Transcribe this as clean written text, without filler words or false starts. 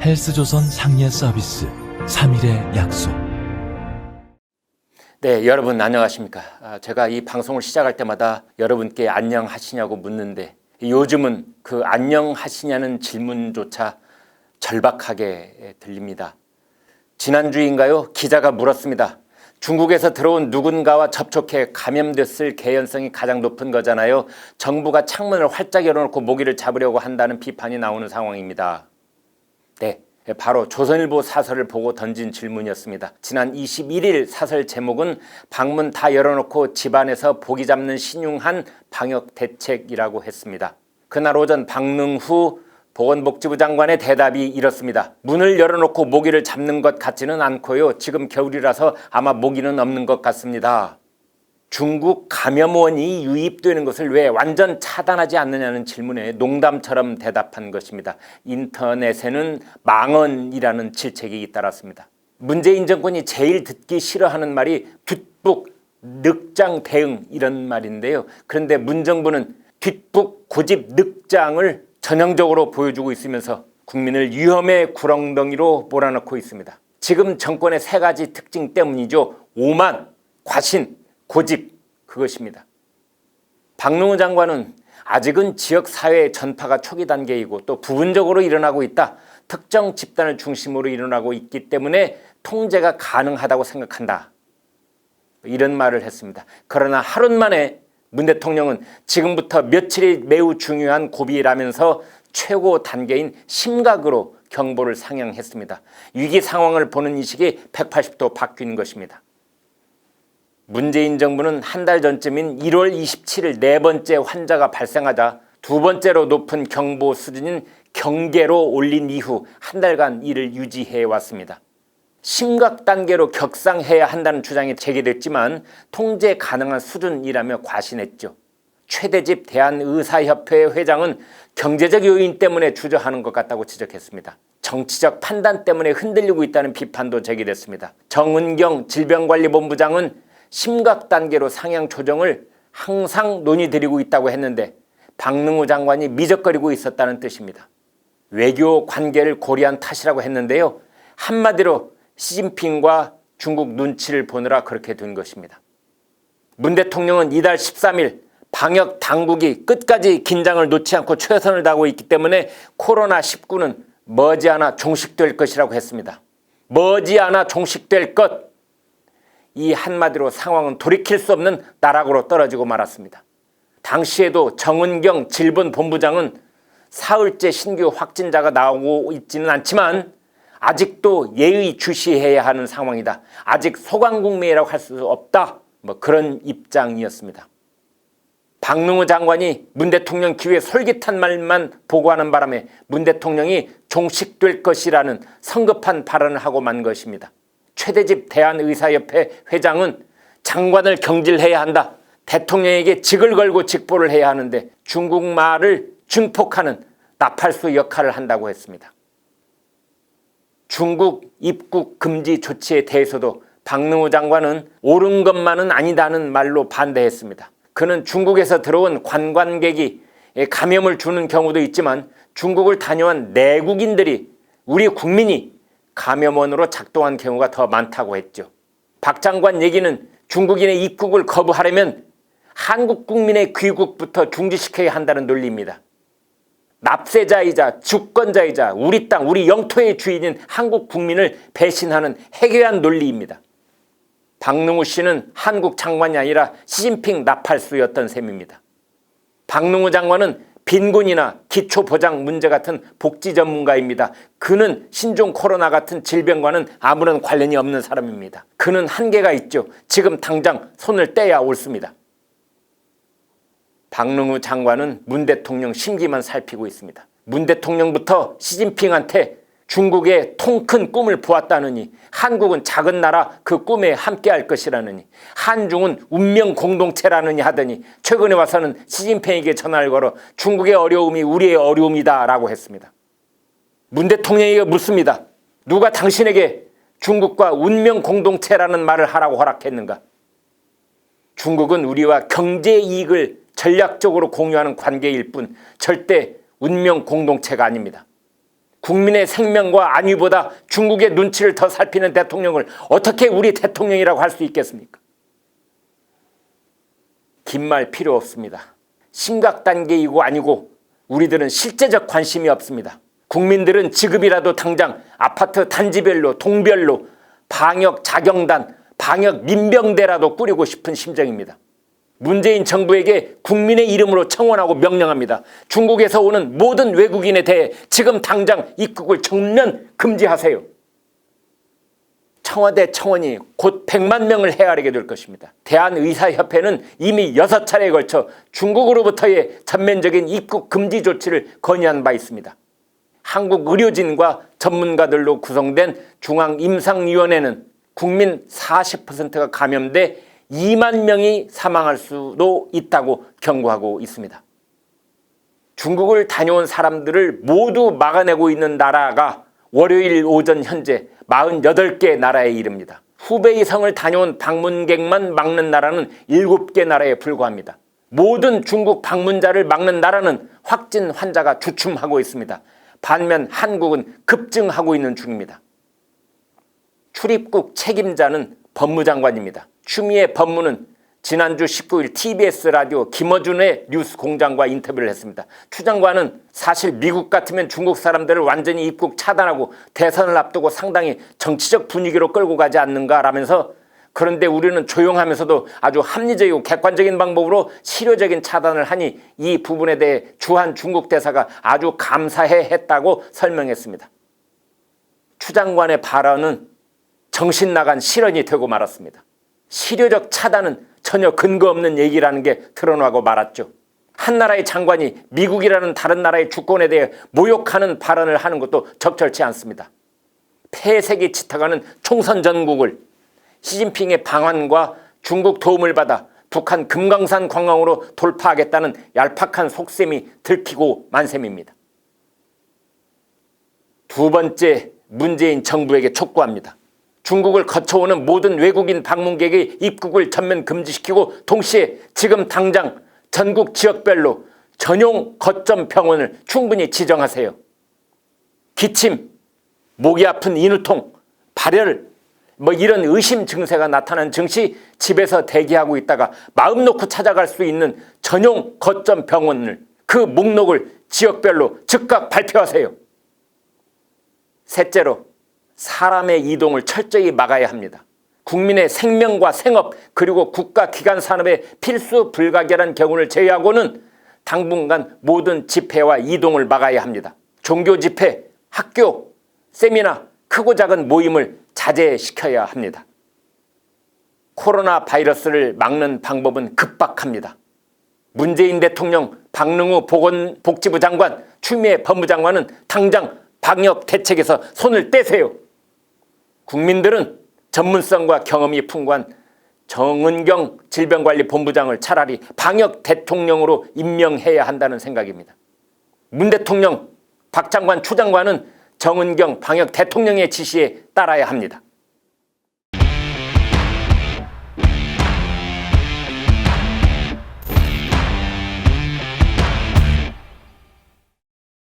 헬스조선 상예 서비스 3일의 약속. 네, 여러분 안녕하십니까? 제가 이 방송을 시작할 때마다 여러분께 안녕하시냐고 묻는데 요즘은 그 안녕하시냐는 질문조차 절박하게 들립니다. 지난주인가요? 기자가 물었습니다. 중국에서 들어온 누군가와 접촉해 감염됐을 개연성이 가장 높은 거잖아요. 정부가 창문을 활짝 열어놓고 모기를 잡으려고 한다는 비판이 나오는 상황입니다. 네, 바로 조선일보 사설을 보고 던진 질문이었습니다. 지난 21일 사설 제목은 방문 다 열어놓고 집안에서 모기 잡는 신중한 방역 대책이라고 했습니다. 그날 오전 박능후 보건복지부 장관의 대답이 이렇습니다. 문을 열어놓고 모기를 잡는 것 같지는 않고요. 지금 겨울이라서 아마 모기는 없는 것 같습니다. 중국 감염원이 유입되는 것을 왜 완전 차단하지 않느냐는 질문에 농담처럼 대답한 것입니다. 인터넷에는 망언이라는 질책이 잇따랐습니다. 문재인 정권이 제일 듣기 싫어하는 말이 뒷북 늑장 대응 이런 말인데요. 그런데 문정부는 뒷북 고집 늑장을 전형적으로 보여주고 있으면서 국민을 위험의 구렁텅이로 몰아넣고 있습니다. 지금 정권의 세 가지 특징 때문이죠. 오만, 과신, 고집, 그것입니다. 박능후 장관은 아직은 지역사회의 전파가 초기 단계이고 또 부분적으로 일어나고 있다. 특정 집단을 중심으로 일어나고 있기 때문에 통제가 가능하다고 생각한다. 이런 말을 했습니다. 그러나 하루 만에 문 대통령은 지금부터 며칠이 매우 중요한 고비라면서 최고 단계인 심각으로 경보를 상향했습니다. 위기 상황을 보는 인식이 180도 바뀐 것입니다. 문재인 정부는 한 달 전쯤인 1월 27일 네 번째 환자가 발생하자 두 번째로 높은 경보 수준인 경계로 올린 이후 한 달간 이를 유지해 왔습니다. 심각 단계로 격상해야 한다는 주장이 제기됐지만 통제 가능한 수준이라며 과신했죠. 최대집 대한의사협회 회장은 경제적 요인 때문에 주저하는 것 같다고 지적했습니다. 정치적 판단 때문에 흔들리고 있다는 비판도 제기됐습니다. 정은경 질병관리본부장은 심각 단계로 상향 조정을 항상 논의드리고 있다고 했는데 박능후 장관이 미적거리고 있었다는 뜻입니다. 외교 관계를 고려한 탓이라고 했는데요. 한마디로 시진핑과 중국 눈치를 보느라 그렇게 된 것입니다. 문 대통령은 이달 13일 방역 당국이 끝까지 긴장을 놓지 않고 최선을 다하고 있기 때문에 코로나19는 머지않아 종식될 것이라고 했습니다. 머지않아 종식될 것. 이 한마디로 상황은 돌이킬 수 없는 나락으로 떨어지고 말았습니다. 당시에도 정은경 질본본부장은 사흘째 신규 확진자가 나오고 있지는 않지만 아직도 예의주시해야 하는 상황이다. 아직 소강국민이라고 할 수 없다. 그런 입장이었습니다. 박능후 장관이 문 대통령 귀에 솔깃한 말만 보고하는 바람에 문 대통령이 종식될 것이라는 성급한 발언을 하고 만 것입니다. 최대집 대한의사협회 회장은 장관을 경질해야 한다. 대통령에게 직을 걸고 직보를 해야 하는데 중국말을 증폭하는 나팔수 역할을 한다고 했습니다. 중국 입국 금지 조치에 대해서도 박능후 장관은 옳은 것만은 아니다는 말로 반대했습니다. 그는 중국에서 들어온 관광객이 감염을 주는 경우도 있지만 중국을 다녀온 내국인들이 우리 국민이 감염원으로 작동한 경우가 더 많다고 했죠. 박 장관 얘기는 중국인의 입국을 거부하려면 한국 국민의 귀국부터 중지시켜야 한다는 논리입니다. 납세자이자 주권자이자 우리 땅, 우리 영토의 주인인 한국 국민을 배신하는 해괴한 논리입니다. 박능후 씨는 한국 장관이 아니라 시진핑 나팔수였던 셈입니다. 박능후 장관은 빈곤이나 기초보장 문제 같은 복지 전문가입니다. 그는 신종 코로나 같은 질병과는 아무런 관련이 없는 사람입니다. 그는 한계가 있죠. 지금 당장 손을 떼야 옳습니다. 박능후 장관은 문 대통령 심기만 살피고 있습니다. 문 대통령부터 시진핑한테 중국의 통 큰 꿈을 보았다느니 한국은 작은 나라 그 꿈에 함께할 것이라느니 한중은 운명 공동체라느니 하더니 최근에 와서는 시진핑에게 전화를 걸어 중국의 어려움이 우리의 어려움이다 라고 했습니다. 문 대통령에게 묻습니다. 누가 당신에게 중국과 운명 공동체라는 말을 하라고 허락했는가? 중국은 우리와 경제 이익을 전략적으로 공유하는 관계일 뿐 절대 운명 공동체가 아닙니다. 국민의 생명과 안위보다 중국의 눈치를 더 살피는 대통령을 어떻게 우리 대통령이라고 할 수 있겠습니까? 긴 말 필요 없습니다. 심각 단계이고 아니고 우리들은 실제적 관심이 없습니다. 국민들은 지금이라도 당장 아파트 단지별로 동별로 방역 자경단, 방역 민병대라도 꾸리고 싶은 심정입니다. 문재인 정부에게 국민의 이름으로 청원하고 명령합니다. 중국에서 오는 모든 외국인에 대해 지금 당장 입국을 전면 금지하세요. 청와대 청원이 곧 100만 명을 헤아리게 될 것입니다. 대한의사협회는 이미 6차례에 걸쳐 중국으로부터의 전면적인 입국 금지 조치를 건의한 바 있습니다. 한국 의료진과 전문가들로 구성된 중앙임상위원회는 국민 40%가 감염돼 2만 명이 사망할 수도 있다고 경고하고 있습니다. 중국을 다녀온 사람들을 모두 막아내고 있는 나라가 월요일 오전 현재 48개 나라에 이릅니다. 후베이 성을 다녀온 방문객만 막는 나라는 7개 나라에 불과합니다. 모든 중국 방문자를 막는 나라는 확진 환자가 주춤하고 있습니다. 반면 한국은 급증하고 있는 중입니다. 출입국 책임자는 법무장관입니다. 추미애 법무는 지난주 19일 TBS 라디오 김어준의 뉴스 공장과 인터뷰를 했습니다. 추 장관은 사실 미국 같으면 중국 사람들을 완전히 입국 차단하고 대선을 앞두고 상당히 정치적 분위기로 끌고 가지 않는가라면서, 그런데 우리는 조용하면서도 아주 합리적이고 객관적인 방법으로 실효적인 차단을 하니 이 부분에 대해 주한 중국 대사가 아주 감사해 했다고 설명했습니다. 추 장관의 발언은 정신 나간 실언이 되고 말았습니다. 실효적 차단은 전혀 근거 없는 얘기라는 게 드러나고 말았죠. 한 나라의 장관이 미국이라는 다른 나라의 주권에 대해 모욕하는 발언을 하는 것도 적절치 않습니다. 폐색이 짙어가는 총선 전국을 시진핑의 방한과 중국 도움을 받아 북한 금강산 관광으로 돌파하겠다는 얄팍한 속셈이 들키고 만셈입니다. 두 번째, 문재인 정부에게 촉구합니다. 중국을 거쳐오는 모든 외국인 방문객의 입국을 전면 금지시키고 동시에 지금 당장 전국 지역별로 전용 거점 병원을 충분히 지정하세요. 기침, 목이 아픈 인후통, 발열, 이런 의심 증세가 나타난 증시 집에서 대기하고 있다가 마음 놓고 찾아갈 수 있는 전용 거점 병원을, 그 목록을 지역별로 즉각 발표하세요. 셋째로, 사람의 이동을 철저히 막아야 합니다. 국민의 생명과 생업 그리고 국가기관 산업의 필수 불가결한 경우를 제외하고는 당분간 모든 집회와 이동을 막아야 합니다. 종교 집회, 학교, 세미나, 크고 작은 모임을 자제시켜야 합니다. 코로나 바이러스를 막는 방법은 급박합니다. 문재인 대통령, 박능우 보건복지부 장관, 추미애 법무장관은 당장 방역 대책에서 손을 떼세요. 국민들은 전문성과 경험이 풍부한 정은경 질병관리본부장을 차라리 방역 대통령으로 임명해야 한다는 생각입니다. 문 대통령, 박 장관, 추 장관은 정은경 방역 대통령의 지시에 따라야 합니다.